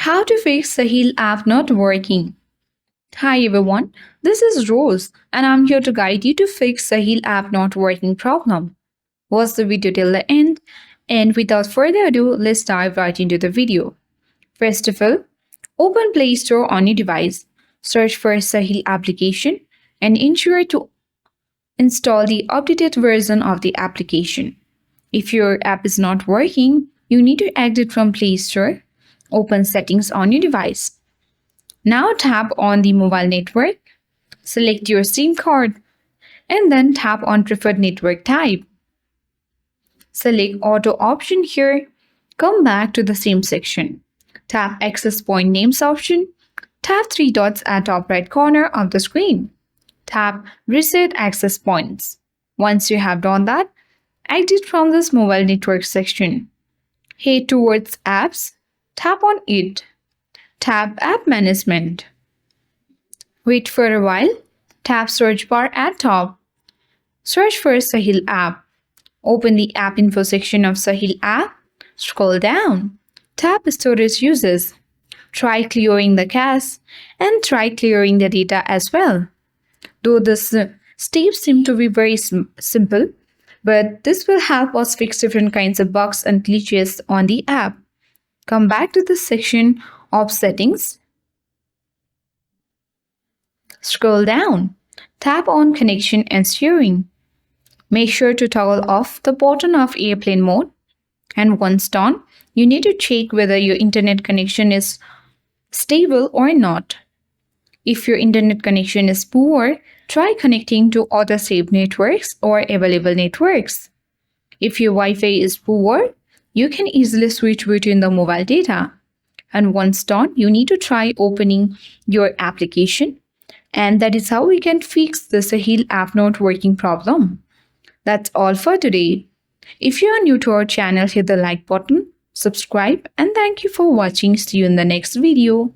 How to fix Sahil app not working. Hi everyone, this is Rose and I'm here to guide you to fix Sahil app not working problem. Watch the video till the end and without further ado, let's dive right into the video. First of all, open Play Store on your device, search for Sahil application and ensure to install the updated version of the application. If your app is not working, you need to exit from Play Store. Open Settings on your device. Now tap on the mobile network, select your SIM card, and then tap on Preferred Network Type. Select Auto option here. Come back to the same section. Tap Access Point Names option. Tap three dots at top right corner of the screen. Tap Reset Access Points. Once you have done that, exit from this mobile network section. Head towards Apps. Tap on it. Tap App Management. Wait for a while. Tap Search bar at top. Search for Sahil app. Open the App Info section of Sahil app. Scroll down. Tap Storage Uses. Try clearing the cache and try clearing the data as well. Though this steps seem to be very simple, but this will help us fix different kinds of bugs and glitches on the app. Come back to the section of Settings. Scroll down. Tap on Connection and Steering. Make sure to toggle off the button of Airplane Mode. And once done, you need to check whether your internet connection is stable or not. If your internet connection is poor, try connecting to other saved networks or available networks. If your Wi-Fi is poor, you can easily switch between the mobile data. And once done, you need to try opening your application. And that is how we can fix the Sahil app not working problem. That's all for today. If you are new to our channel, hit the like button, subscribe, and thank you for watching. See you in the next video.